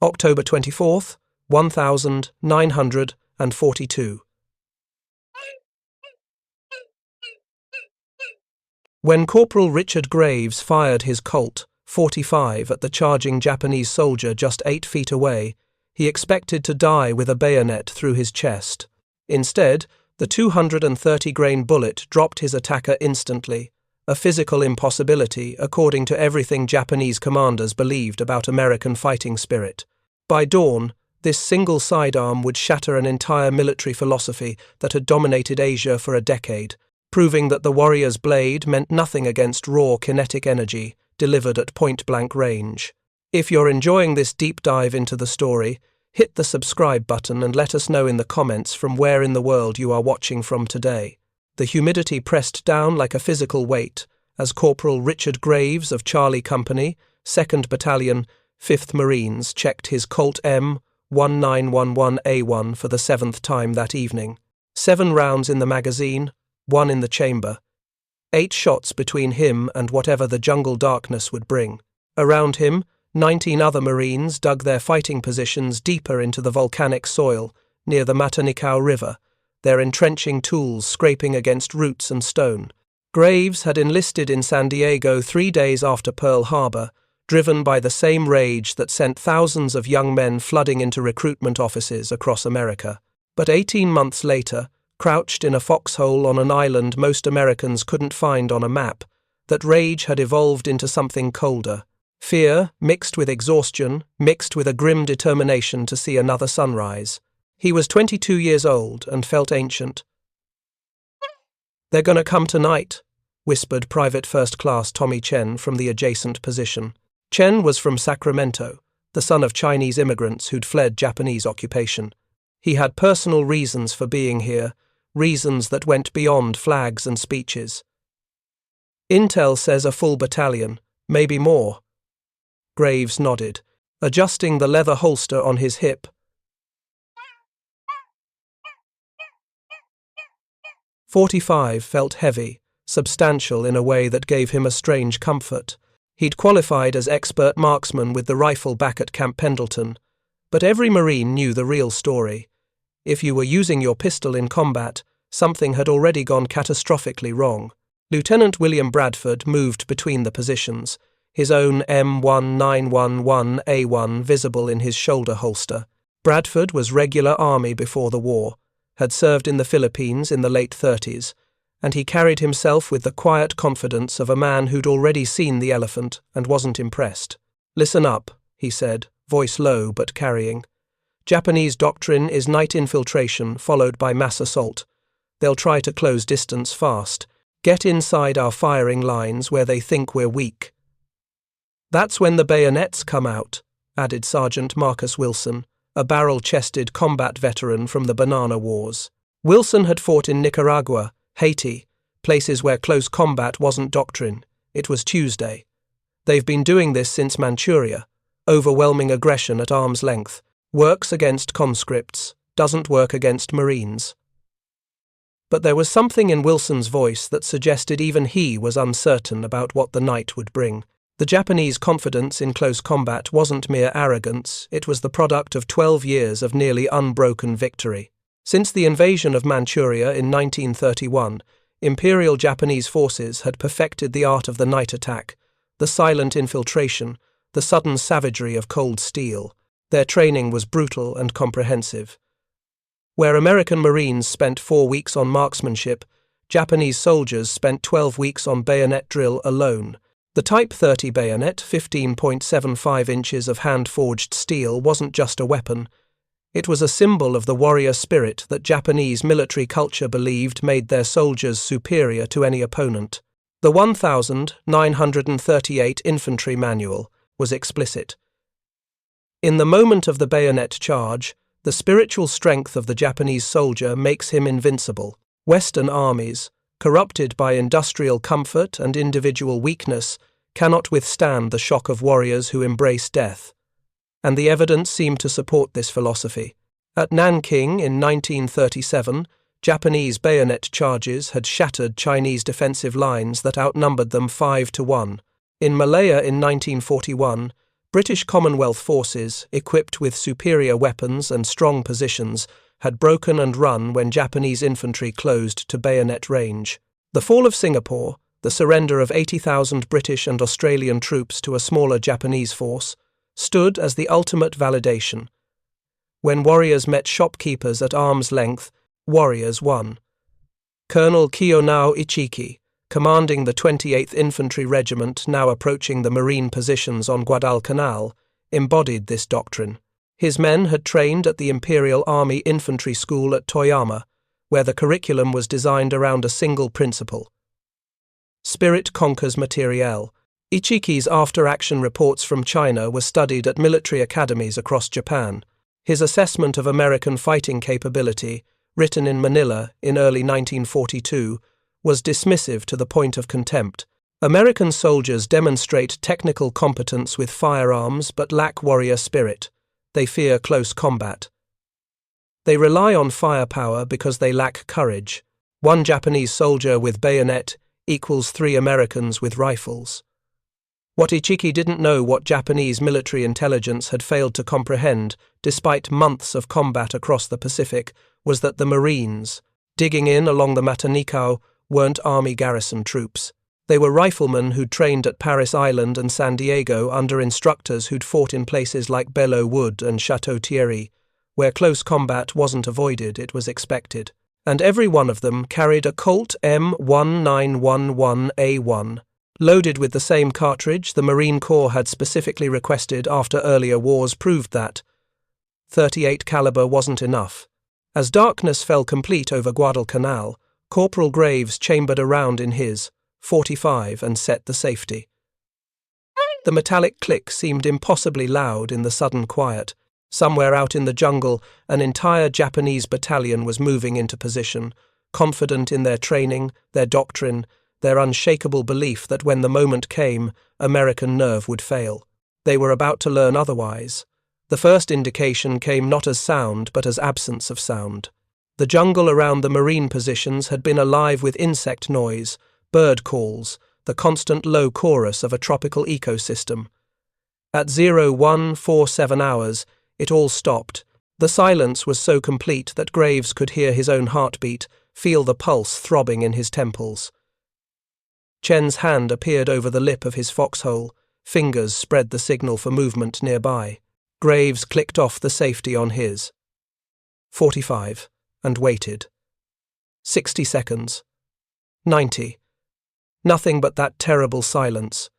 October 24th, 1942. When Corporal Richard Graves fired his Colt .45 at the charging Japanese soldier just 8 feet away, he expected to die with a bayonet through his chest. Instead, the 230-grain bullet dropped his attacker instantly, a physical impossibility according to everything Japanese commanders believed about American fighting spirit. By dawn, this single sidearm would shatter an entire military philosophy that had dominated Asia for a decade, proving that the warrior's blade meant nothing against raw kinetic energy delivered at point-blank range. If you're enjoying this deep dive into the story, hit the subscribe button and let us know in the comments from where in the world you are watching from today. The humidity pressed down like a physical weight as Corporal Richard Graves of Charlie Company, 2nd Battalion, 5th Marines checked his Colt M1911A1 for the 7th time that evening. 7 rounds in the magazine, 1 in the chamber. 8 shots between him and whatever the jungle darkness would bring. Around him, 19 other Marines dug their fighting positions deeper into the volcanic soil near the Matanikau River, their entrenching tools scraping against roots and stone. Graves had enlisted in San Diego 3 days after Pearl Harbor, driven by the same rage that sent thousands of young men flooding into recruitment offices across America. But 18 months later, crouched in a foxhole on an island most Americans couldn't find on a map, that rage had evolved into something colder. Fear, mixed with exhaustion, mixed with a grim determination to see another sunrise. He was 22 years old and felt ancient. "They're gonna come tonight," whispered Private First Class Tommy Chen from the adjacent position. Chen was from Sacramento, the son of Chinese immigrants who'd fled Japanese occupation. He had personal reasons for being here, reasons that went beyond flags and speeches. "Intel says a full battalion, maybe more." Graves nodded, adjusting the leather holster on his hip. 45 felt heavy, substantial in a way that gave him a strange comfort. He'd qualified as expert marksman with the rifle back at Camp Pendleton, but every Marine knew the real story. If you were using your pistol in combat, something had already gone catastrophically wrong. Lieutenant William Bradford moved between the positions, his own M1911A1 visible in his shoulder holster. Bradford was regular Army before the war, had served in the Philippines in the late 30s, and he carried himself with the quiet confidence of a man who'd already seen the elephant and wasn't impressed. "Listen up," he said, voice low but carrying. "Japanese doctrine is night infiltration followed by mass assault. They'll try to close distance fast, get inside our firing lines where they think we're weak. That's when the bayonets come out," added Sergeant Marcus Wilson, a barrel-chested combat veteran from the Banana Wars. Wilson had fought in Nicaragua, Haiti, places where close combat wasn't doctrine, it was Tuesday. They've been doing this since Manchuria, overwhelming aggression at arm's length, works against conscripts, doesn't work against Marines. But there was something in Wilson's voice that suggested even he was uncertain about what the night would bring. The Japanese confidence in close combat wasn't mere arrogance, it was the product of 12 years of nearly unbroken victory. Since the invasion of Manchuria in 1931, Imperial Japanese forces had perfected the art of the night attack, the silent infiltration, the sudden savagery of cold steel. Their training was brutal and comprehensive. Where American Marines spent 4 weeks on marksmanship, Japanese soldiers spent 12 weeks on bayonet drill alone. The Type 30 bayonet, 15.75 inches of hand-forged steel, wasn't just a weapon. It was a symbol of the warrior spirit that Japanese military culture believed made their soldiers superior to any opponent. The 1938 Infantry Manual was explicit. In the moment of the bayonet charge, the spiritual strength of the Japanese soldier makes him invincible. Western armies, corrupted by industrial comfort and individual weakness, cannot withstand the shock of warriors who embrace death. And the evidence seemed to support this philosophy. At Nanking in 1937, Japanese bayonet charges had shattered Chinese defensive lines that outnumbered them 5-1. In Malaya in 1941, British Commonwealth forces, equipped with superior weapons and strong positions, had broken and run when Japanese infantry closed to bayonet range. The fall of Singapore, the surrender of 80,000 British and Australian troops to a smaller Japanese force, stood as the ultimate validation. When warriors met shopkeepers at arm's length, warriors won. Colonel Kiyonao Ichiki, commanding the 28th Infantry Regiment now approaching the Marine positions on Guadalcanal, embodied this doctrine. His men had trained at the Imperial Army Infantry School at Toyama, where the curriculum was designed around a single principle. Spirit conquers materiel. Ichiki's after-action reports from China were studied at military academies across Japan. His assessment of American fighting capability, written in Manila in early 1942, was dismissive to the point of contempt. American soldiers demonstrate technical competence with firearms but lack warrior spirit. They fear close combat. They rely on firepower because they lack courage. One Japanese soldier with bayonet equals 3 Americans with rifles. What Ichiki didn't know what Japanese military intelligence had failed to comprehend, despite months of combat across the Pacific, was that the Marines, digging in along the Matanikau, weren't army garrison troops. They were riflemen who'd trained at Paris Island and San Diego under instructors who'd fought in places like Belleau Wood and Chateau Thierry, where close combat wasn't avoided, it was expected. And every one of them carried a Colt M1911A1. Loaded with the same cartridge the Marine Corps had specifically requested after earlier wars proved that .38 caliber wasn't enough. As darkness fell complete over Guadalcanal, Corporal Graves chambered a round in his .45 and set the safety. The metallic click seemed impossibly loud in the sudden quiet. Somewhere out in the jungle, an entire Japanese battalion was moving into position, confident in their training, their doctrine, their unshakable belief that when the moment came, American nerve would fail. They were about to learn otherwise. The first indication came not as sound, but as absence of sound. The jungle around the Marine positions had been alive with insect noise, bird calls, the constant low chorus of a tropical ecosystem. At 0147 hours, it all stopped. The silence was so complete that Graves could hear his own heartbeat, feel the pulse throbbing in his temples. Chen's hand appeared over the lip of his foxhole. Fingers spread the signal for movement nearby. Graves clicked off the safety on his .45 and waited. 60 seconds. 90. Nothing but that terrible silence.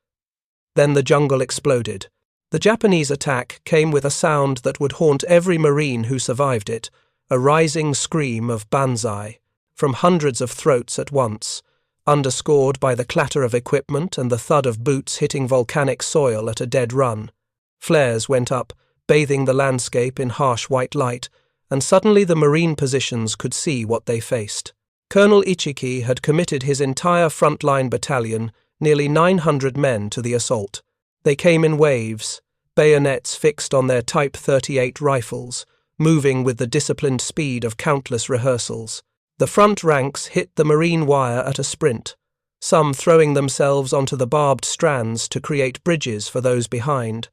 Then the jungle exploded. The Japanese attack came with a sound that would haunt every Marine who survived it, a rising scream of banzai, from hundreds of throats at once, underscored by the clatter of equipment and the thud of boots hitting volcanic soil at a dead run. Flares went up, bathing the landscape in harsh white light, and suddenly the Marine positions could see what they faced. Colonel Ichiki had committed his entire frontline battalion, nearly 900 men, to the assault. They came in waves, bayonets fixed on their Type 38 rifles, moving with the disciplined speed of countless rehearsals. The front ranks hit the Marine wire at a sprint, some throwing themselves onto the barbed strands to create bridges for those behind,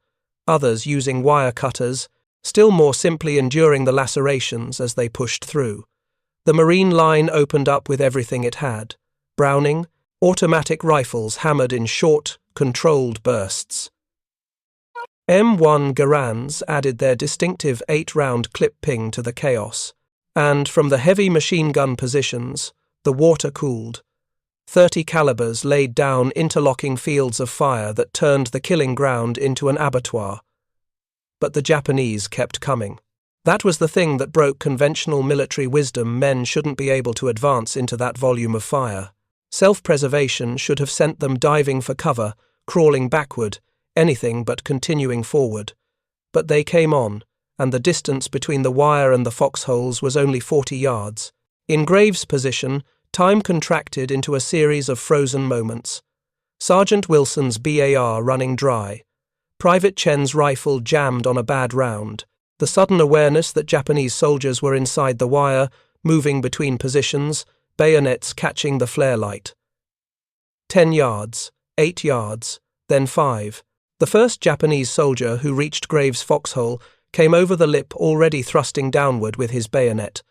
others using wire cutters, still more simply enduring the lacerations as they pushed through. The Marine line opened up with everything it had: Browning, automatic rifles hammered in short, controlled bursts. M1 Garands added their distinctive 8-round clip ping to the chaos, and from the heavy machine gun positions, the water cooled. 30 calibers laid down interlocking fields of fire that turned the killing ground into an abattoir. But the Japanese kept coming. That was the thing that broke conventional military wisdom. Men shouldn't be able to advance into that volume of fire. Self-preservation should have sent them diving for cover, crawling backward, anything but continuing forward. But they came on, and the distance between the wire and the foxholes was only 40 yards. In Graves' position, time contracted into a series of frozen moments. Sergeant Wilson's BAR running dry. Private Chen's rifle jammed on a bad round. The sudden awareness that Japanese soldiers were inside the wire, moving between positions, bayonets catching the flare light. 10 yards, 8 yards, then 5. The first Japanese soldier who reached Graves' foxhole came over the lip already thrusting downward with his bayonet,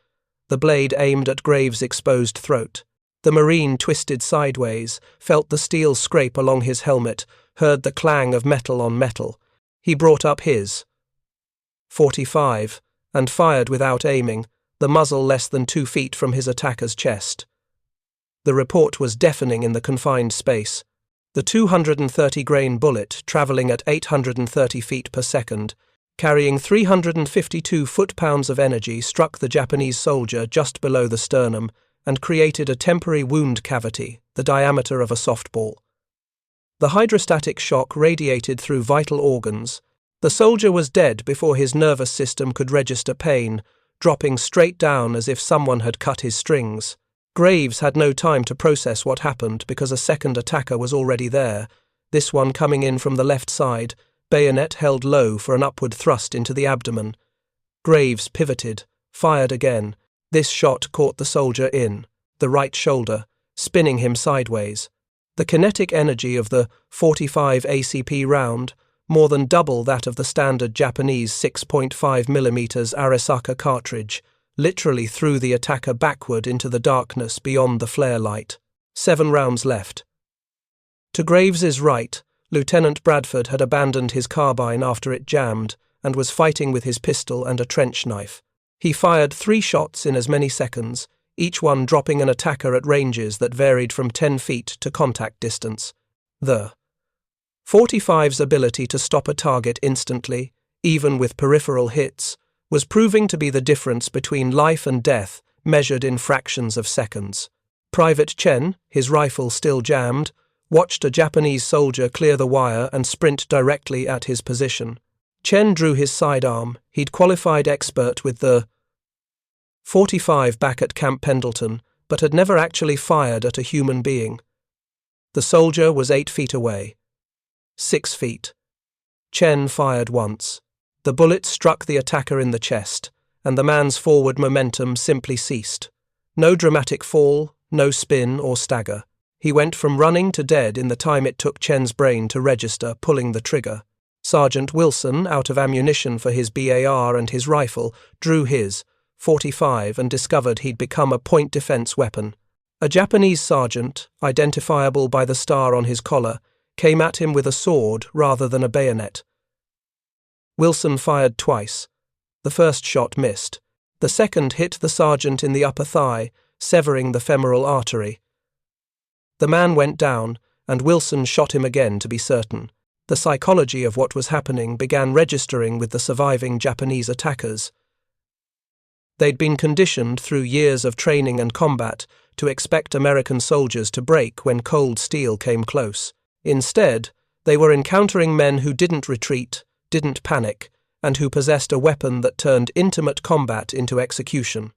the blade aimed at Graves' exposed throat. The Marine twisted sideways, felt the steel scrape along his helmet, heard the clang of metal on metal. He brought up his .45 and fired without aiming, the muzzle less than 2 feet from his attacker's chest. The report was deafening in the confined space. The 230-grain bullet, travelling at 830 feet per second, carrying 352 foot-pounds of energy, struck the Japanese soldier just below the sternum and created a temporary wound cavity, the diameter of a softball. The hydrostatic shock radiated through vital organs. The soldier was dead before his nervous system could register pain, dropping straight down as if someone had cut his strings. Graves had no time to process what happened because a second attacker was already there, this one coming in from the left side, bayonet held low for an upward thrust into the abdomen. Graves pivoted, fired again. This shot caught the soldier in the right shoulder, spinning him sideways. The kinetic energy of the .45 ACP round, more than double that of the standard Japanese 6.5mm Arisaka cartridge, literally threw the attacker backward into the darkness beyond the flare light. 7 rounds left. To Graves's right, Lieutenant Bradford had abandoned his carbine after it jammed and was fighting with his pistol and a trench knife. He fired 3 shots in as many seconds, each one dropping an attacker at ranges that varied from 10 feet to contact distance. The .45's ability to stop a target instantly, even with peripheral hits, was proving to be the difference between life and death measured in fractions of seconds. Private Chen, his rifle still jammed, watched a Japanese soldier clear the wire and sprint directly at his position. Chen drew his sidearm. He'd qualified expert with the .45 back at Camp Pendleton, but had never actually fired at a human being. The soldier was 8 feet away. 6 feet. Chen fired once. The bullet struck the attacker in the chest, and the man's forward momentum simply ceased. No dramatic fall, no spin or stagger. He went from running to dead in the time it took Chen's brain to register pulling the trigger. Sergeant Wilson, out of ammunition for his BAR and his rifle, drew his .45 and discovered he'd become a point defense weapon. A Japanese sergeant, identifiable by the star on his collar, came at him with a sword rather than a bayonet. Wilson fired twice. The first shot missed. The second hit the sergeant in the upper thigh, severing the femoral artery. The man went down, and Wilson shot him again to be certain. The psychology of what was happening began registering with the surviving Japanese attackers. They'd been conditioned through years of training and combat to expect American soldiers to break when cold steel came close. Instead, they were encountering men who didn't retreat, didn't panic, and who possessed a weapon that turned intimate combat into execution.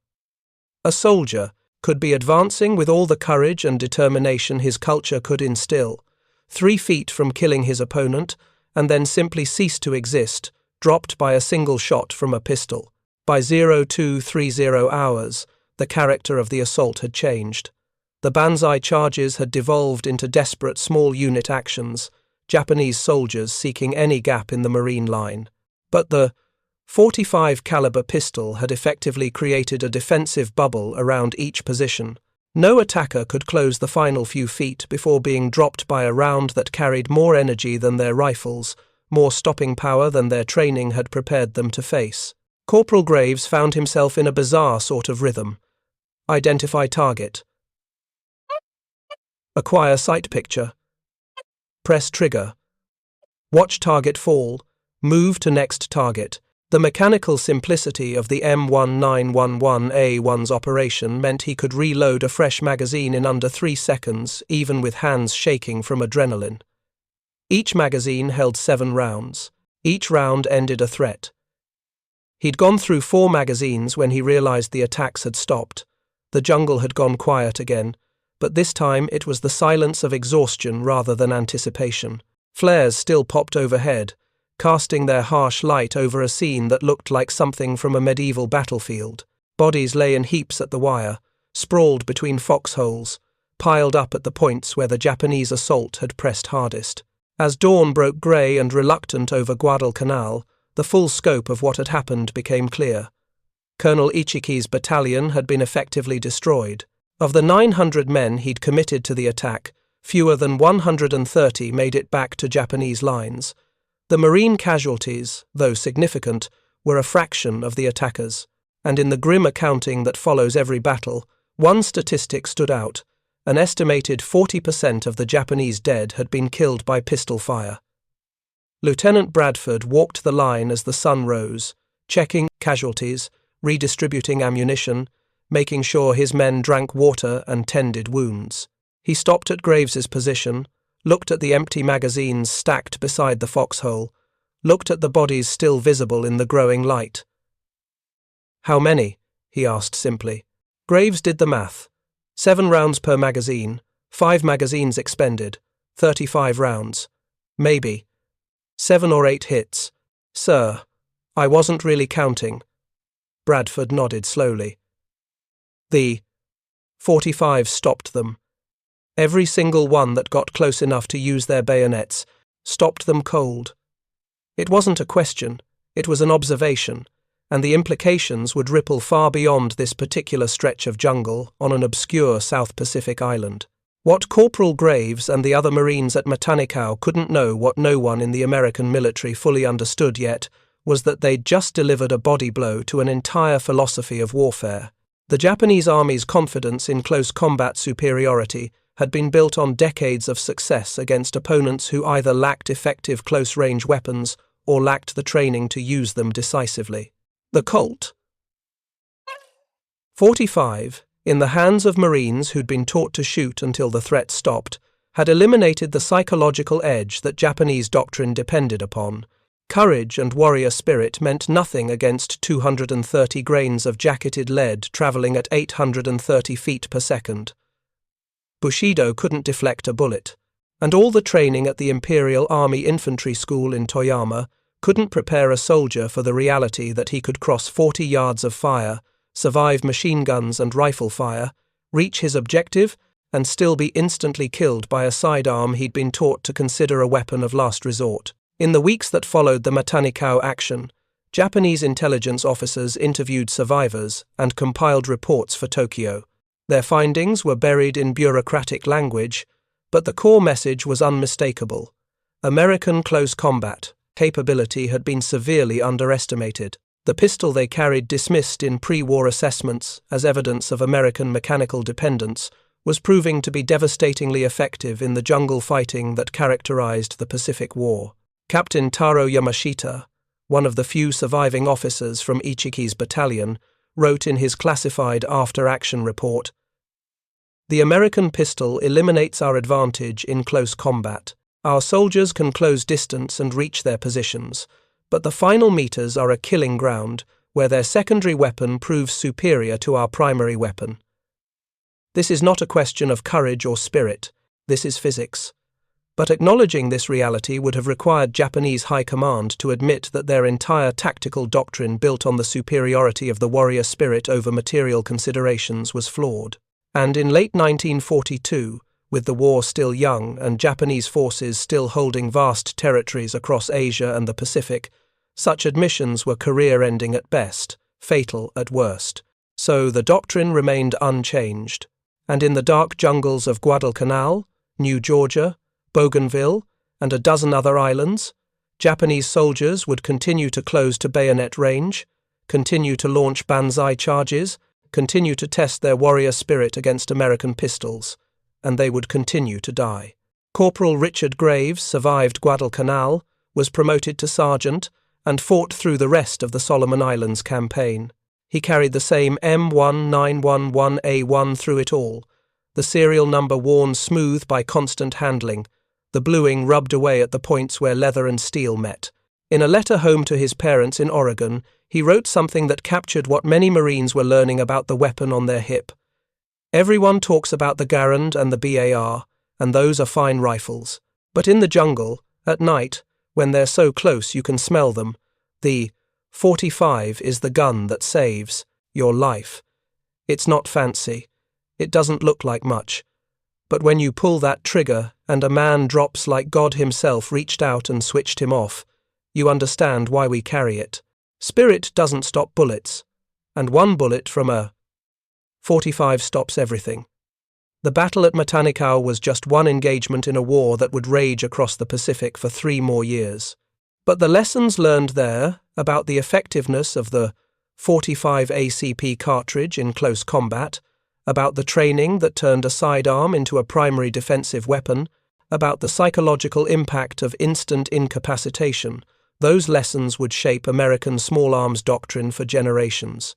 A soldier could be advancing with all the courage and determination his culture could instill, 3 feet from killing his opponent, and then simply cease to exist, dropped by a single shot from a pistol. By 0230 hours, the character of the assault had changed. The banzai charges had devolved into desperate small unit actions, Japanese soldiers seeking any gap in the Marine line. But the .45 caliber pistol had effectively created a defensive bubble around each position. No attacker could close the final few feet before being dropped by a round that carried more energy than their rifles, more stopping power than their training had prepared them to face. Corporal Graves found himself in a bizarre sort of rhythm. Identify target. Acquire sight picture. Press trigger. Watch target fall. Move to next target. The mechanical simplicity of the M1911A1's operation meant he could reload a fresh magazine in under 3 seconds, even with hands shaking from adrenaline. Each magazine held 7 rounds. Each round ended a threat. He'd gone through 4 magazines when he realized the attacks had stopped. The jungle had gone quiet again, but this time it was the silence of exhaustion rather than anticipation. Flares still popped overhead, casting their harsh light over a scene that looked like something from a medieval battlefield. Bodies lay in heaps at the wire, sprawled between foxholes, piled up at the points where the Japanese assault had pressed hardest. As dawn broke grey and reluctant over Guadalcanal, the full scope of what had happened became clear. Colonel Ichiki's battalion had been effectively destroyed. Of the 900 men he'd committed to the attack, fewer than 130 made it back to Japanese lines. The Marine casualties, though significant, were a fraction of the attackers, and in the grim accounting that follows every battle, one statistic stood out: an estimated 40% of the Japanese dead had been killed by pistol fire. Lieutenant Bradford walked the line as the sun rose, checking casualties, redistributing ammunition, making sure his men drank water and tended wounds. He stopped at Graves's position, looked at the empty magazines stacked beside the foxhole, looked at the bodies still visible in the growing light. "How many?" he asked simply. Graves did the math. 7 rounds per magazine, 5 magazines expended, 35 rounds. Maybe. 7 or 8 hits. "Sir, I wasn't really counting." Bradford nodded slowly. The 45 stopped them. Every single one that got close enough to use their bayonets stopped them cold. It wasn't a question, it was an observation, and the implications would ripple far beyond this particular stretch of jungle on an obscure South Pacific island. What Corporal Graves and the other Marines at Matanikau couldn't know, what no one in the American military fully understood yet, was that they'd just delivered a body blow to an entire philosophy of warfare. The Japanese Army's confidence in close combat superiority had been built on decades of success against opponents who either lacked effective close-range weapons or lacked the training to use them decisively. The Colt .45, in the hands of Marines who'd been taught to shoot until the threat stopped, had eliminated the psychological edge that Japanese doctrine depended upon. Courage and warrior spirit meant nothing against 230 grains of jacketed lead travelling at 830 feet per second. Bushido couldn't deflect a bullet, and all the training at the Imperial Army Infantry School in Toyama couldn't prepare a soldier for the reality that he could cross 40 yards of fire, survive machine guns and rifle fire, reach his objective, and still be instantly killed by a sidearm he'd been taught to consider a weapon of last resort. In the weeks that followed the Matanikau action, Japanese intelligence officers interviewed survivors and compiled reports for Tokyo. Their findings were buried in bureaucratic language, but the core message was unmistakable. American close combat capability had been severely underestimated. The pistol they carried, dismissed in pre-war assessments as evidence of American mechanical dependence, was proving to be devastatingly effective in the jungle fighting that characterized the Pacific War. Captain Taro Yamashita, one of the few surviving officers from Ichiki's battalion, wrote in his classified after-action report, "The American pistol eliminates our advantage in close combat. Our soldiers can close distance and reach their positions, but the final meters are a killing ground where their secondary weapon proves superior to our primary weapon. This is not a question of courage or spirit, this is physics." But acknowledging this reality would have required Japanese high command to admit that their entire tactical doctrine built on the superiority of the warrior spirit over material considerations was flawed. And in late 1942, with the war still young and Japanese forces still holding vast territories across Asia and the Pacific, such admissions were career-ending at best, fatal at worst. So the doctrine remained unchanged. And in the dark jungles of Guadalcanal, New Georgia, Bougainville, and a dozen other islands, Japanese soldiers would continue to close to bayonet range, continue to launch banzai charges, continue to test their warrior spirit against American pistols, and they would continue to die. Corporal Richard Graves survived Guadalcanal, was promoted to sergeant, and fought through the rest of the Solomon Islands campaign. He carried the same M1911A1 through it all, the serial number worn smooth by constant handling, the bluing rubbed away at the points where leather and steel met. In a letter home to his parents in Oregon, he wrote something that captured what many Marines were learning about the weapon on their hip. "Everyone talks about the Garand and the BAR, and those are fine rifles. But in the jungle, at night, when they're so close you can smell them, the .45 is the gun that saves your life. It's not fancy. It doesn't look like much. But when you pull that trigger, and a man drops like God himself reached out and switched him off, you understand why we carry it. Spirit doesn't stop bullets, and one bullet from a .45 stops everything. The battle at Matanikau was just one engagement in a war that would rage across the Pacific for 3 more years. But the lessons learned there about the effectiveness of the .45 ACP cartridge in close combat, about the training that turned a sidearm into a primary defensive weapon, about the psychological impact of instant incapacitation, those lessons would shape American small arms doctrine for generations.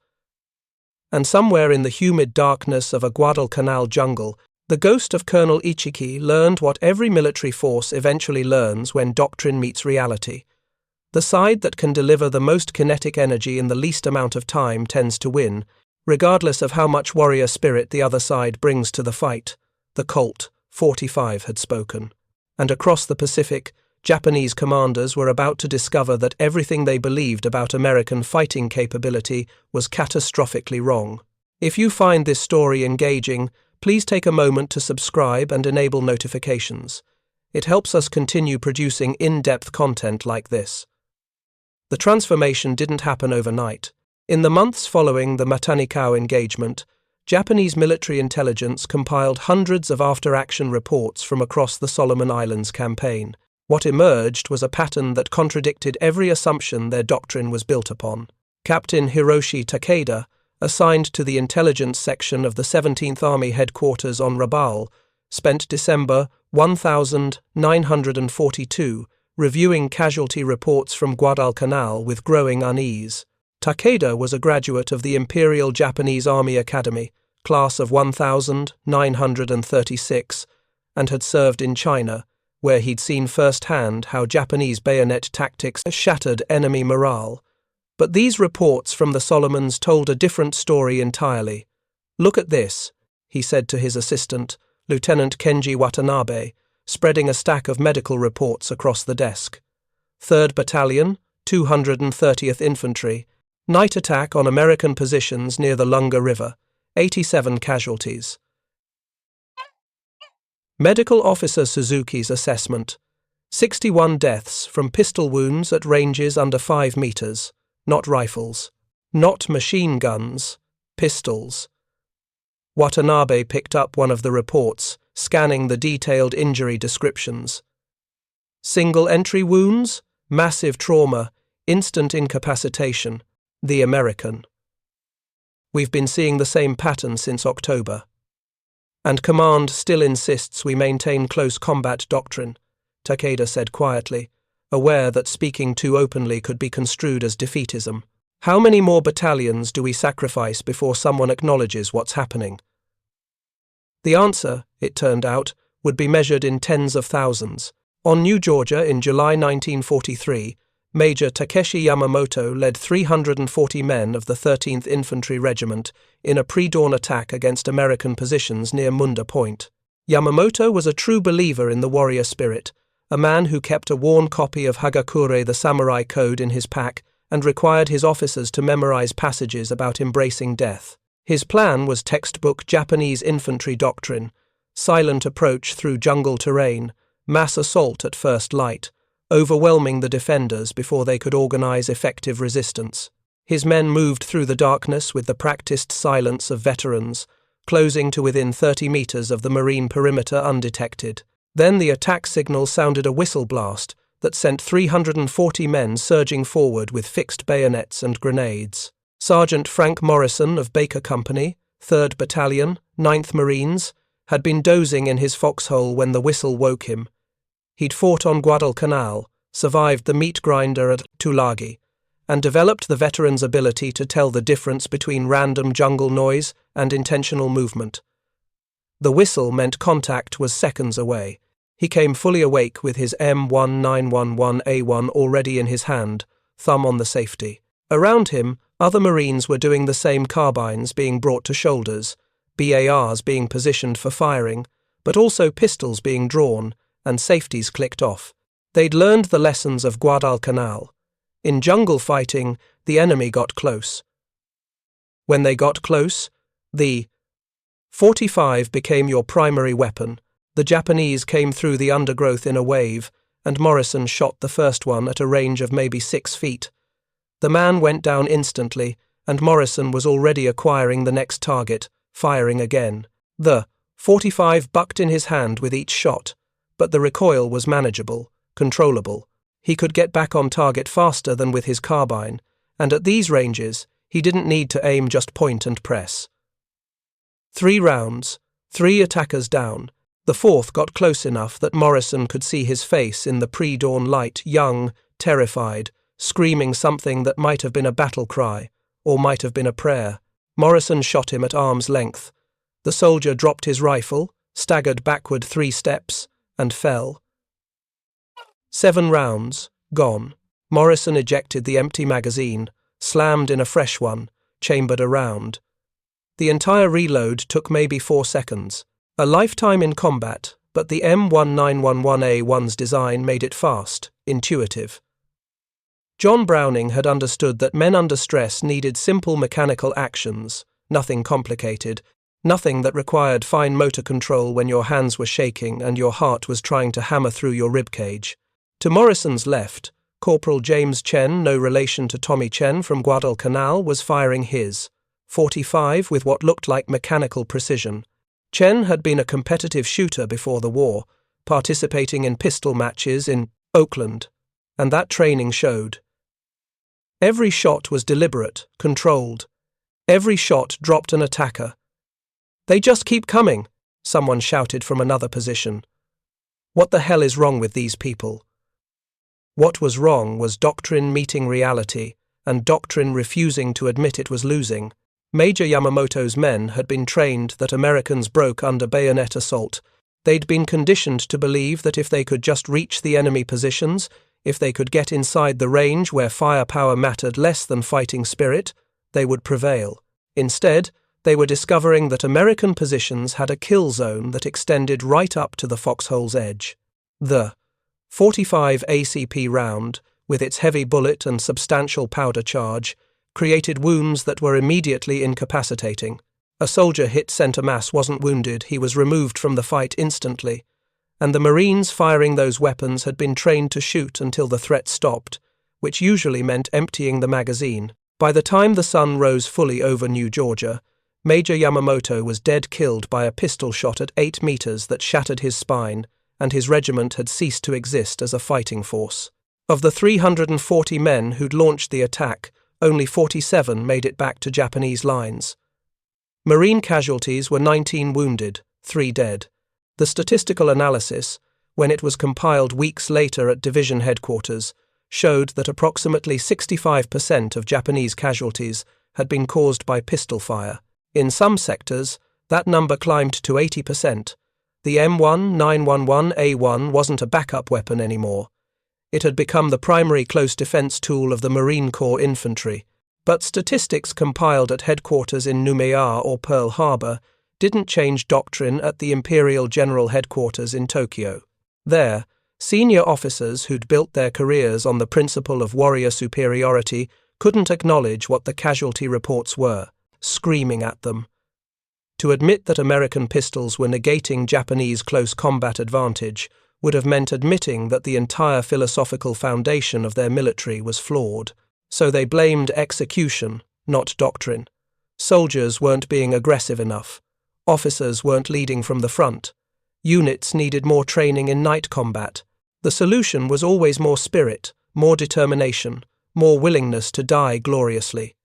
And somewhere in the humid darkness of a Guadalcanal jungle, the ghost of Colonel Ichiki learned what every military force eventually learns when doctrine meets reality. The side that can deliver the most kinetic energy in the least amount of time tends to win, regardless of how much warrior spirit the other side brings to the fight. The Colt, 45, had spoken. And across the Pacific, Japanese commanders were about to discover that everything they believed about American fighting capability was catastrophically wrong. If you find this story engaging, please take a moment to subscribe and enable notifications. It helps us continue producing in-depth content like this. The transformation didn't happen overnight. In the months following the Matanikau engagement, Japanese military intelligence compiled hundreds of after-action reports from across the Solomon Islands campaign. What emerged was a pattern that contradicted every assumption their doctrine was built upon. Captain Hiroshi Takeda, assigned to the intelligence section of the 17th Army headquarters on Rabaul, spent December 1942 reviewing casualty reports from Guadalcanal with growing unease. Takeda was a graduate of the Imperial Japanese Army Academy, class of 1936, and had served in China, where he'd seen firsthand how Japanese bayonet tactics shattered enemy morale. But these reports from the Solomons told a different story entirely. "Look at this," he said to his assistant, Lieutenant Kenji Watanabe, spreading a stack of medical reports across the desk. 3rd Battalion, 230th Infantry, night attack on American positions near the Lunga River, 87 casualties. Medical Officer Suzuki's assessment: 61 deaths from pistol wounds at ranges under 5 meters, not rifles, not machine guns, pistols. Watanabe picked up one of the reports, scanning the detailed injury descriptions. Single-entry wounds, massive trauma, instant incapacitation. The American. "We've been seeing the same pattern since October. And Command still insists we maintain close combat doctrine," Takeda said quietly, aware that speaking too openly could be construed as defeatism. "How many more battalions do we sacrifice before someone acknowledges what's happening?" The answer, it turned out, would be measured in tens of thousands. On New Georgia in July 1943, Major Takeshi Yamamoto led 340 men of the 13th Infantry Regiment in a pre-dawn attack against American positions near Munda Point. Yamamoto was a true believer in the warrior spirit, a man who kept a worn copy of Hagakure the Samurai Code in his pack and required his officers to memorize passages about embracing death. His plan was textbook Japanese infantry doctrine: silent approach through jungle terrain, mass assault at first light, overwhelming the defenders before they could organize effective resistance. His men moved through the darkness with the practiced silence of veterans, closing to within 30 meters of the marine perimeter undetected. Then the attack signal sounded a whistle blast that sent 340 men surging forward with fixed bayonets and grenades. Sergeant Frank Morrison of Baker Company, 3rd Battalion, 9th Marines, had been dozing in his foxhole when the whistle woke him. He'd fought on Guadalcanal, survived the meat grinder at Tulagi, and developed the veteran's ability to tell the difference between random jungle noise and intentional movement. The whistle meant contact was seconds away. He came fully awake with his M1911A1 already in his hand, thumb on the safety. Around him, other Marines were doing the same, carbines being brought to shoulders, BARs being positioned for firing, but also pistols being drawn, and safeties clicked off. They'd learned the lessons of Guadalcanal. In jungle fighting, the enemy got close. When they got close, the .45 became your primary weapon. The Japanese came through the undergrowth in a wave, and Morrison shot the first one at a range of maybe 6 feet. The man went down instantly, and Morrison was already acquiring the next target, firing again. The .45 bucked in his hand with each shot, but the recoil was manageable, controllable. He could get back on target faster than with his carbine, and at these ranges, he didn't need to aim, just point and press. 3 rounds, 3 attackers down. The fourth got close enough that Morrison could see his face in the pre-dawn light, young, terrified, screaming something that might have been a battle cry, or might have been a prayer. Morrison shot him at arm's length. The soldier dropped his rifle, staggered backward 3 steps, and fell. 7 rounds, gone. Morrison ejected the empty magazine, slammed in a fresh one, chambered a round. The entire reload took maybe 4 seconds. A lifetime in combat, but the M1911A1's design made it fast, intuitive. John Browning had understood that men under stress needed simple mechanical actions, nothing complicated, nothing that required fine motor control when your hands were shaking and your heart was trying to hammer through your ribcage. To Morrison's left, Corporal James Chen, no relation to Tommy Chen from Guadalcanal, was firing his .45 with what looked like mechanical precision. Chen had been a competitive shooter before the war, participating in pistol matches in Oakland, and that training showed. Every shot was deliberate, controlled. Every shot dropped an attacker. "They just keep coming," someone shouted from another position. What the hell is wrong with these people? What was wrong was doctrine meeting reality, and doctrine refusing to admit it was losing. Major Yamamoto's men had been trained that Americans broke under bayonet assault. They'd been conditioned to believe that if they could just reach the enemy positions, if they could get inside the range where firepower mattered less than fighting spirit, they would prevail. Instead, they were discovering that American positions had a kill zone that extended right up to the foxhole's edge. The .45 ACP round, with its heavy bullet and substantial powder charge, created wounds that were immediately incapacitating. A soldier hit center mass wasn't wounded, he was removed from the fight instantly, and the Marines firing those weapons had been trained to shoot until the threat stopped, which usually meant emptying the magazine. By the time the sun rose fully over New Georgia, Major Yamamoto was dead killed by a pistol shot at 8 meters that shattered his spine, and his regiment had ceased to exist as a fighting force. Of the 340 men who'd launched the attack, only 47 made it back to Japanese lines. Marine casualties were 19 wounded, 3 dead. The statistical analysis, when it was compiled weeks later at division headquarters, showed that approximately 65% of Japanese casualties had been caused by pistol fire. In some sectors, that number climbed to 80%. The M1911A1 wasn't a backup weapon anymore. It had become the primary close defense tool of the Marine Corps infantry. But statistics compiled at headquarters in Noumea or Pearl Harbor didn't change doctrine at the Imperial General Headquarters in Tokyo. There, senior officers who'd built their careers on the principle of warrior superiority couldn't acknowledge what the casualty reports were, screaming at them. To admit that American pistols were negating Japanese close combat advantage would have meant admitting that the entire philosophical foundation of their military was flawed. So they blamed execution, not doctrine. Soldiers weren't being aggressive enough. Officers weren't leading from the front. Units needed more training in night combat. The solution was always more spirit, more determination, more willingness to die gloriously.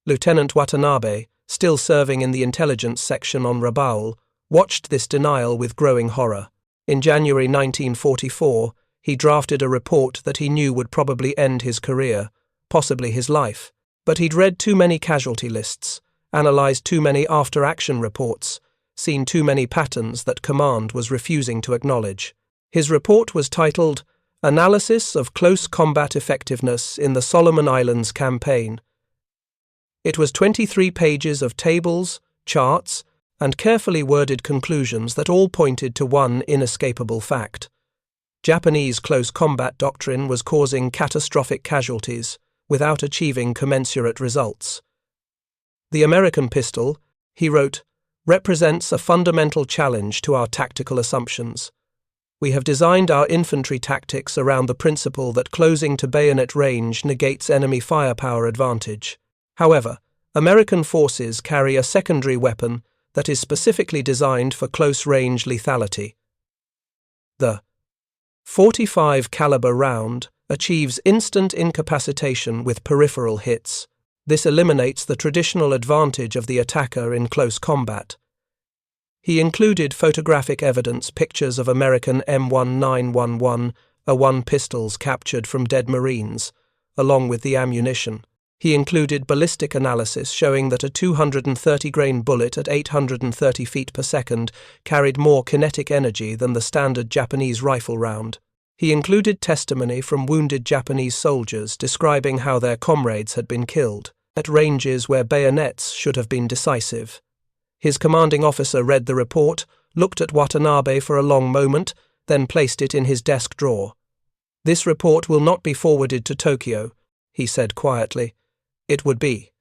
Lieutenant Watanabe, still serving in the intelligence section on Rabaul, watched this denial with growing horror. In January 1944, he drafted a report that he knew would probably end his career, possibly his life. But he'd read too many casualty lists, analysed too many after-action reports, seen too many patterns that command was refusing to acknowledge. His report was titled, Analysis of Close Combat Effectiveness in the Solomon Islands Campaign. It was 23 pages of tables, charts, and carefully worded conclusions that all pointed to one inescapable fact. Japanese close combat doctrine was causing catastrophic casualties without achieving commensurate results. The American pistol, he wrote, represents a fundamental challenge to our tactical assumptions. We have designed our infantry tactics around the principle that closing to bayonet range negates enemy firepower advantage. However, American forces carry a secondary weapon that is specifically designed for close-range lethality. The .45 caliber round achieves instant incapacitation with peripheral hits. This eliminates the traditional advantage of the attacker in close combat. He included photographic evidence, pictures of American M1911 A1 pistols captured from dead Marines, along with the ammunition. He included ballistic analysis showing that a 230-grain bullet at 830 feet per second carried more kinetic energy than the standard Japanese rifle round. He included testimony from wounded Japanese soldiers describing how their comrades had been killed, at ranges where bayonets should have been decisive. His commanding officer read the report, looked at Watanabe for a long moment, then placed it in his desk drawer. "This report will not be forwarded to Tokyo," he said quietly. "It would be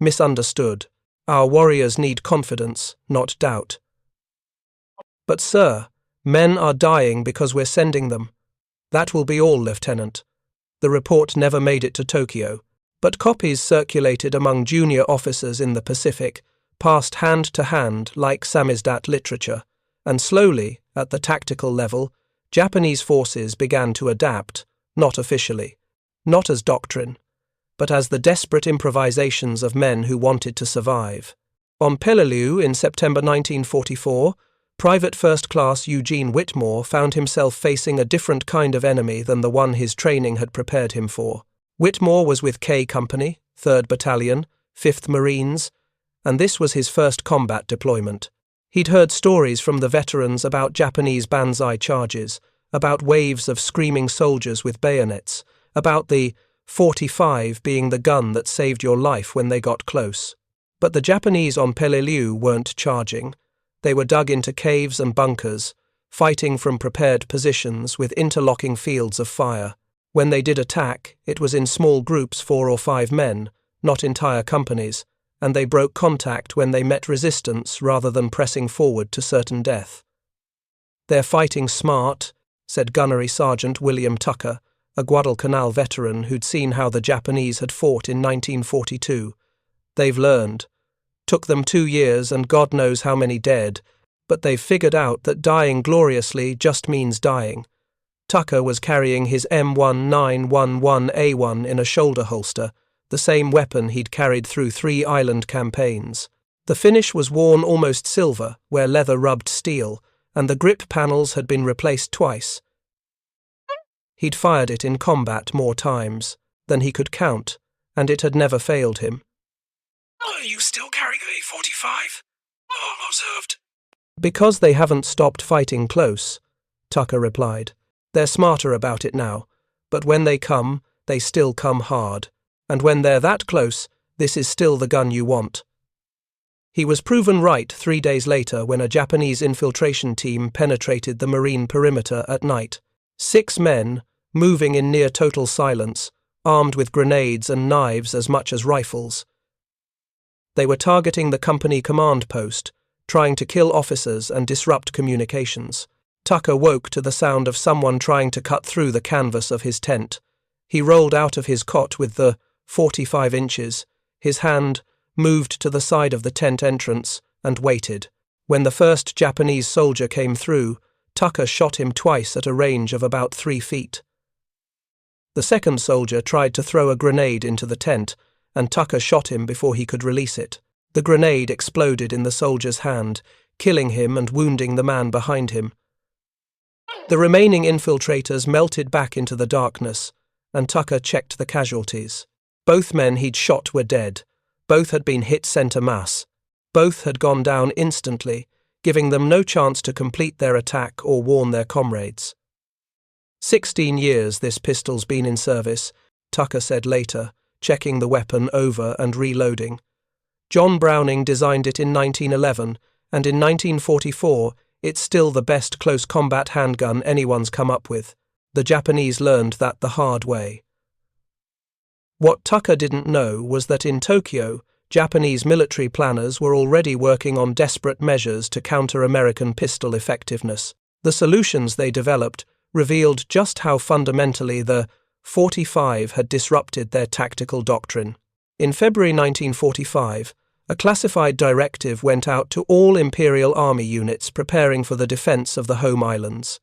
misunderstood. Our warriors need confidence, not doubt." "But sir, men are dying because we're sending them." "That will be all, Lieutenant." The report never made it to Tokyo, but copies circulated among junior officers in the Pacific, passed hand to hand like samizdat literature, and slowly, at the tactical level, Japanese forces began to adapt, not officially, not as doctrine, but as the desperate improvisations of men who wanted to survive. On Peleliu in September 1944, Private First Class Eugene Whitmore found himself facing a different kind of enemy than the one his training had prepared him for. Whitmore was with K Company, 3rd Battalion, 5th Marines, and this was his first combat deployment. He'd heard stories from the veterans about Japanese banzai charges, about waves of screaming soldiers with bayonets, about the .45 being the gun that saved your life when they got close. But the Japanese on Peleliu weren't charging. They were dug into caves and bunkers, fighting from prepared positions with interlocking fields of fire. When they did attack, it was in small groups, 4 or 5 men, not entire companies, and they broke contact when they met resistance rather than pressing forward to certain death. "They're fighting smart," said Gunnery Sergeant William Tucker, a Guadalcanal veteran who'd seen how the Japanese had fought in 1942. "They've learned. Took them 2 years and God knows how many dead, but they've figured out that dying gloriously just means dying." Tucker was carrying his M1911A1 in a shoulder holster, the same weapon he'd carried through 3 island campaigns. The finish was worn almost silver, where leather rubbed steel, and the grip panels had been replaced twice. He'd fired it in combat more times than he could count, and it had never failed him. "Are you still carrying a 45? Oh, observed." "Because they haven't stopped fighting close," Tucker replied. "They're smarter about it now, but when they come, they still come hard. And when they're that close, this is still the gun you want." He was proven right 3 days later when a Japanese infiltration team penetrated the Marine perimeter at night. 6 men, moving in near total silence, armed with grenades and knives as much as rifles. They were targeting the company command post, trying to kill officers and disrupt communications. Tucker woke to the sound of someone trying to cut through the canvas of his tent. He rolled out of his cot with the 45 inches. His hand moved to the side of the tent entrance and waited. When the first Japanese soldier came through, Tucker shot him twice at a range of about 3 feet. The second soldier tried to throw a grenade into the tent, and Tucker shot him before he could release it. The grenade exploded in the soldier's hand, killing him and wounding the man behind him. The remaining infiltrators melted back into the darkness, and Tucker checked the casualties. Both men he'd shot were dead. Both had been hit center mass. Both had gone down instantly, giving them no chance to complete their attack or warn their comrades. 16 years this pistol's been in service, Tucker said later, checking the weapon over and reloading. John Browning designed it in 1911, and in 1944 it's still the best close combat handgun anyone's come up with. The Japanese learned that the hard way. What Tucker didn't know was that in Tokyo, Japanese military planners were already working on desperate measures to counter American pistol effectiveness. The solutions they developed revealed just how fundamentally the .45 had disrupted their tactical doctrine. In February 1945, a classified directive went out to all Imperial Army units preparing for the defense of the home islands.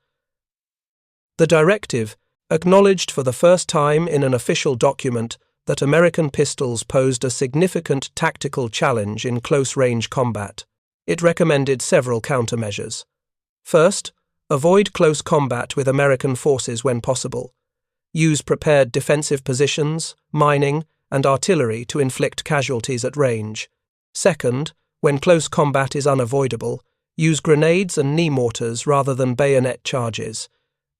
The directive acknowledged for the first time in an official document that American pistols posed a significant tactical challenge in close-range combat. It recommended several countermeasures. First, avoid close combat with American forces when possible. Use prepared defensive positions, mining, and artillery to inflict casualties at range. Second, when close combat is unavoidable, use grenades and knee mortars rather than bayonet charges.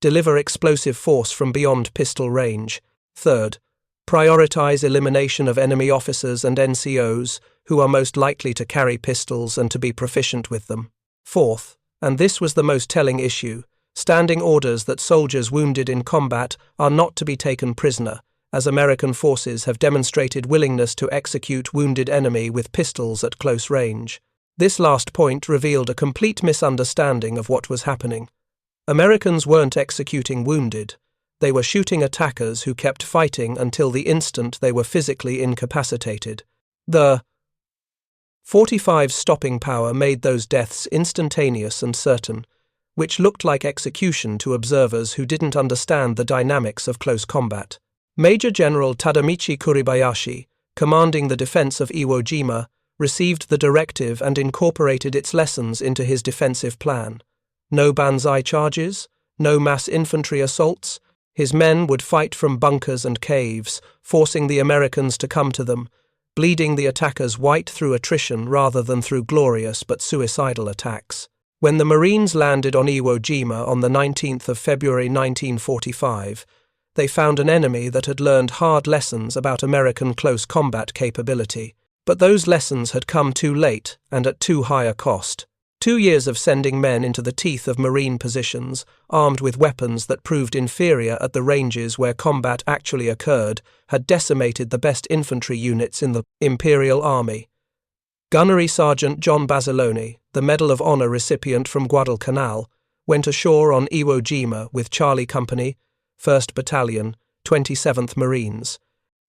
Deliver explosive force from beyond pistol range. Third, prioritize elimination of enemy officers and NCOs who are most likely to carry pistols and to be proficient with them. Fourth, and this was the most telling issue, standing orders that soldiers wounded in combat are not to be taken prisoner, as American forces have demonstrated willingness to execute wounded enemy with pistols at close range. This last point revealed a complete misunderstanding of what was happening. Americans weren't executing wounded. They were shooting attackers who kept fighting until the instant they were physically incapacitated. The .45's stopping power made those deaths instantaneous and certain, which looked like execution to observers who didn't understand the dynamics of close combat. Major General Tadamichi Kuribayashi, commanding the defense of Iwo Jima, received the directive and incorporated its lessons into his defensive plan. No banzai charges, no mass infantry assaults. His men would fight from bunkers and caves, forcing the Americans to come to them, bleeding the attackers white through attrition rather than through glorious but suicidal attacks. When the Marines landed on Iwo Jima on the 19th of February 1945, they found an enemy that had learned hard lessons about American close combat capability, but those lessons had come too late and at too high a cost. 2 years of sending men into the teeth of Marine positions, armed with weapons that proved inferior at the ranges where combat actually occurred, had decimated the best infantry units in the Imperial Army. Gunnery Sergeant John Basilone, the Medal of Honor recipient from Guadalcanal, went ashore on Iwo Jima with Charlie Company, 1st Battalion, 27th Marines.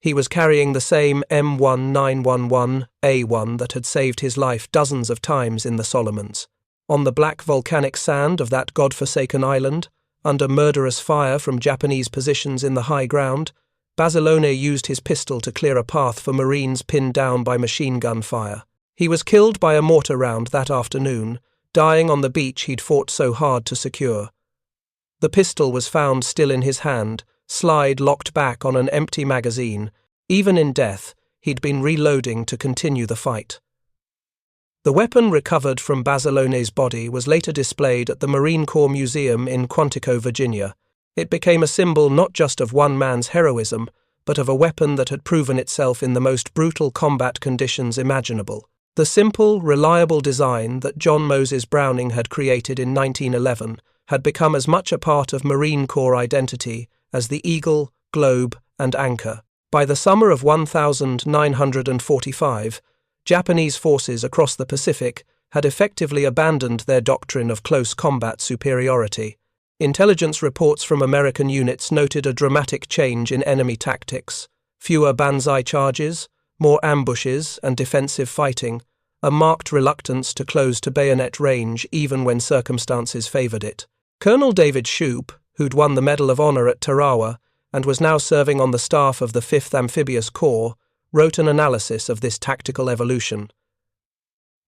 He was carrying the same M1911A1 that had saved his life dozens of times in the Solomons. On the black volcanic sand of that godforsaken island, under murderous fire from Japanese positions in the high ground, Basilone used his pistol to clear a path for Marines pinned down by machine gun fire. He was killed by a mortar round that afternoon, dying on the beach he'd fought so hard to secure. The pistol was found still in his hand, slide locked back on an empty magazine. Even in death, he'd been reloading to continue the fight. The weapon recovered from Basilone's body was later displayed at the Marine Corps Museum in Quantico, Virginia. It became a symbol not just of one man's heroism, but of a weapon that had proven itself in the most brutal combat conditions imaginable. The simple, reliable design that John Moses Browning had created in 1911 had become as much a part of Marine Corps identity as the eagle, globe, and anchor. By the summer of 1945, Japanese forces across the Pacific had effectively abandoned their doctrine of close combat superiority. Intelligence reports from American units noted a dramatic change in enemy tactics: fewer banzai charges, more ambushes and defensive fighting, a marked reluctance to close to bayonet range even when circumstances favored it. Colonel David Shoup, who'd won the Medal of Honor at Tarawa and was now serving on the staff of the 5th Amphibious Corps, wrote an analysis of this tactical evolution.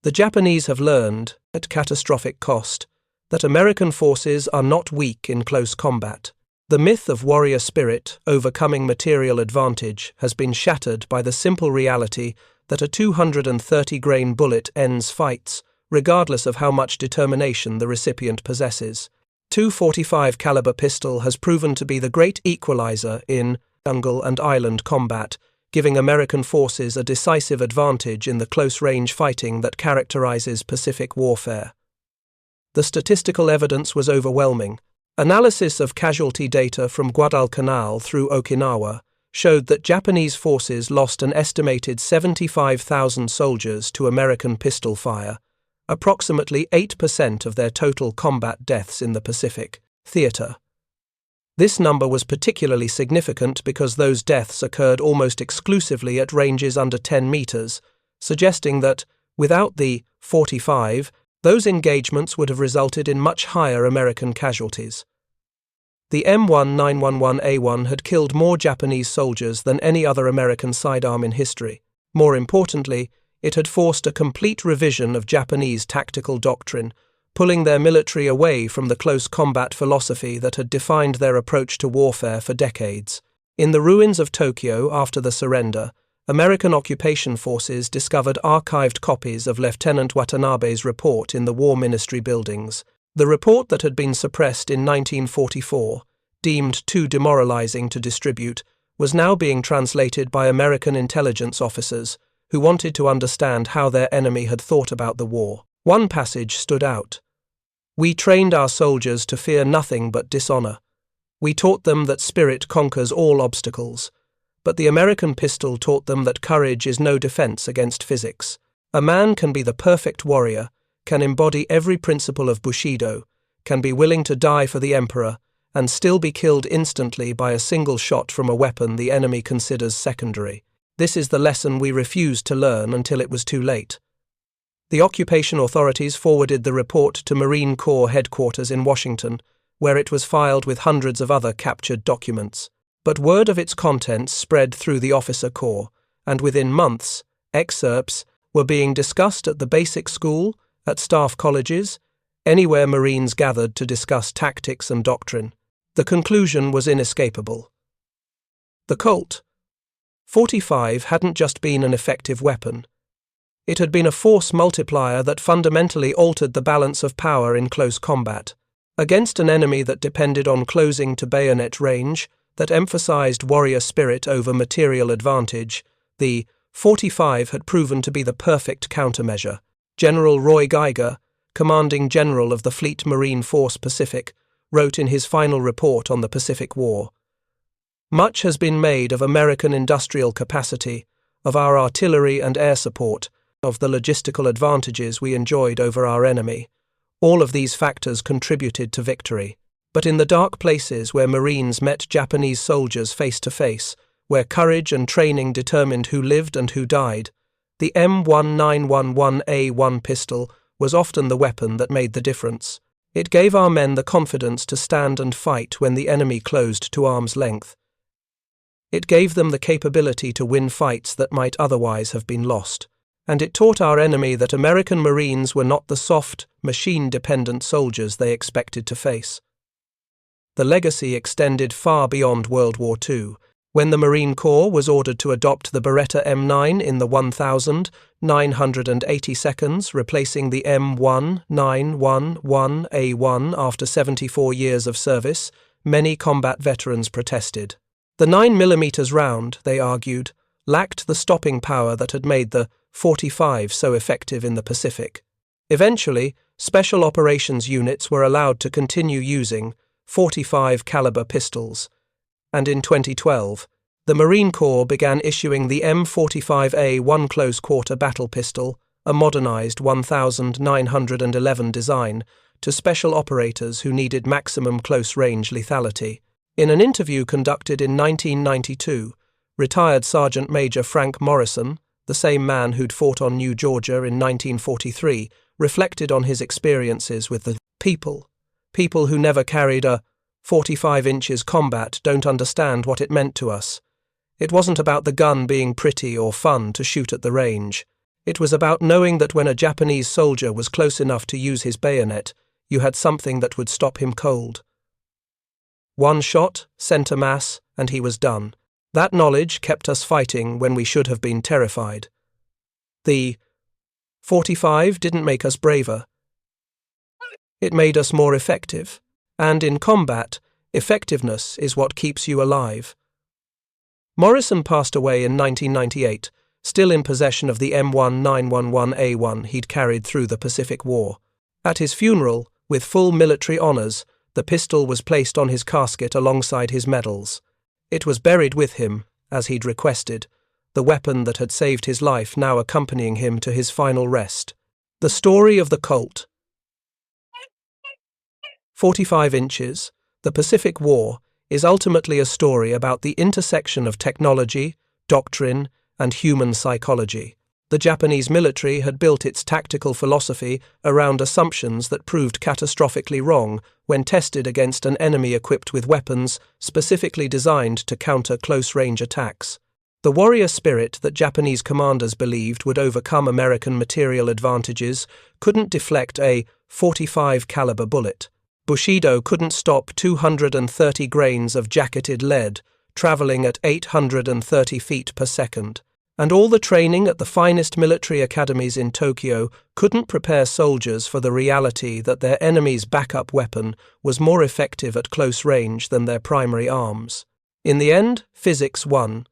The Japanese have learned, at catastrophic cost, that American forces are not weak in close combat. The myth of warrior spirit overcoming material advantage has been shattered by the simple reality that a 230-grain bullet ends fights, regardless of how much determination the recipient possesses. .245 caliber pistol has proven to be the great equalizer in jungle and island combat, giving American forces a decisive advantage in the close-range fighting that characterizes Pacific warfare. The statistical evidence was overwhelming. Analysis of casualty data from Guadalcanal through Okinawa showed that Japanese forces lost an estimated 75,000 soldiers to American pistol fire, approximately 8% of their total combat deaths in the Pacific theater. This number was particularly significant because those deaths occurred almost exclusively at ranges under 10 meters, suggesting that, without the 45, those engagements would have resulted in much higher American casualties. The M1911A1 had killed more Japanese soldiers than any other American sidearm in history. More importantly, it had forced a complete revision of Japanese tactical doctrine, pulling their military away from the close combat philosophy that had defined their approach to warfare for decades. In the ruins of Tokyo after the surrender, American occupation forces discovered archived copies of Lieutenant Watanabe's report in the War Ministry buildings. The report that had been suppressed in 1944, deemed too demoralizing to distribute, was now being translated by American intelligence officers who wanted to understand how their enemy had thought about the war. One passage stood out. "We trained our soldiers to fear nothing but dishonor. We taught them that spirit conquers all obstacles. But the American pistol taught them that courage is no defense against physics. A man can be the perfect warrior, can embody every principle of Bushido, can be willing to die for the emperor, and still be killed instantly by a single shot from a weapon the enemy considers secondary. This is the lesson we refused to learn until it was too late." The occupation authorities forwarded the report to Marine Corps headquarters in Washington, where it was filed with hundreds of other captured documents. But word of its contents spread through the officer corps, and within months, excerpts were being discussed at the basic school, at staff colleges, anywhere Marines gathered to discuss tactics and doctrine. The conclusion was inescapable. The Colt 45 hadn't just been an effective weapon. It had been a force multiplier that fundamentally altered the balance of power in close combat. Against an enemy that depended on closing to bayonet range, that emphasized warrior spirit over material advantage, the 45 had proven to be the perfect countermeasure. General Roy Geiger, commanding general of the Fleet Marine Force Pacific, wrote in his final report on the Pacific War, "Much has been made of American industrial capacity, of our artillery and air support, of the logistical advantages we enjoyed over our enemy. All of these factors contributed to victory. But in the dark places where Marines met Japanese soldiers face to face, where courage and training determined who lived and who died, the M1911A1 pistol was often the weapon that made the difference. It gave our men the confidence to stand and fight when the enemy closed to arm's length. It gave them the capability to win fights that might otherwise have been lost. And it taught our enemy that American Marines were not the soft, machine-dependent soldiers they expected to face." The legacy extended far beyond World War II, when the Marine Corps was ordered to adopt the Beretta M9 in the 1,980 seconds, replacing the M1911A1 after 74 years of service. Many combat veterans protested. The 9mm round, they argued, lacked the stopping power that had made the 45 so effective in the Pacific. Eventually, special operations units were allowed to continue using 45 caliber pistols, and in 2012, the Marine Corps began issuing the M45A1 close-quarter battle pistol, a modernized 1911 design, to special operators who needed maximum close-range lethality. In an interview conducted in 1992, retired Sergeant Major Frank Morrison, the same man who'd fought on New Georgia in 1943, reflected on his experiences with the people. People who never carried a 45 inches combat don't understand what it meant to us. It wasn't about the gun being pretty or fun to shoot at the range. It was about knowing that when a Japanese soldier was close enough to use his bayonet, you had something that would stop him cold. One shot, center mass, and he was done. That knowledge kept us fighting when we should have been terrified. The 45 didn't make us braver. It made us more effective. And in combat, effectiveness is what keeps you alive. Morrison passed away in 1998, still in possession of the M1911A1 he'd carried through the Pacific War. At his funeral, with full military honors, the pistol was placed on his casket alongside his medals. It was buried with him, as he'd requested, the weapon that had saved his life now accompanying him to his final rest. The story of the Colt. 45 inches, the Pacific War, is ultimately a story about the intersection of technology, doctrine, and human psychology. The Japanese military had built its tactical philosophy around assumptions that proved catastrophically wrong when tested against an enemy equipped with weapons specifically designed to counter close-range attacks. The warrior spirit that Japanese commanders believed would overcome American material advantages couldn't deflect a .45 caliber bullet. Bushido couldn't stop 230 grains of jacketed lead traveling at 830 feet per second. And all the training at the finest military academies in Tokyo couldn't prepare soldiers for the reality that their enemy's backup weapon was more effective at close range than their primary arms. In the end, physics won.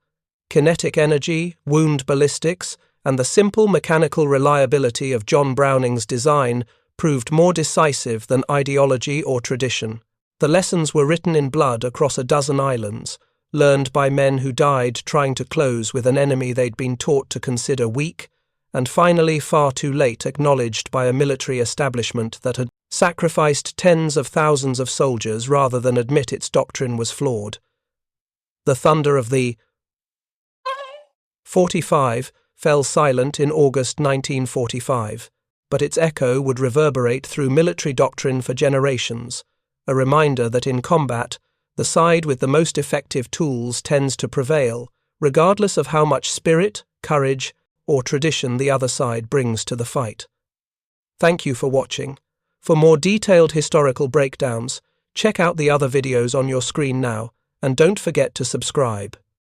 Kinetic energy, wound ballistics, and the simple mechanical reliability of John Browning's design proved more decisive than ideology or tradition. The lessons were written in blood across a dozen islands, learned by men who died trying to close with an enemy they'd been taught to consider weak, and finally far too late acknowledged by a military establishment that had sacrificed tens of thousands of soldiers rather than admit its doctrine was flawed. The thunder of the 45 fell silent in August 1945, but its echo would reverberate through military doctrine for generations, a reminder that in combat, the side with the most effective tools tends to prevail, regardless of how much spirit, courage, or tradition the other side brings to the fight. Thank you for watching. For more detailed historical breakdowns, check out the other videos on your screen now, and don't forget to subscribe.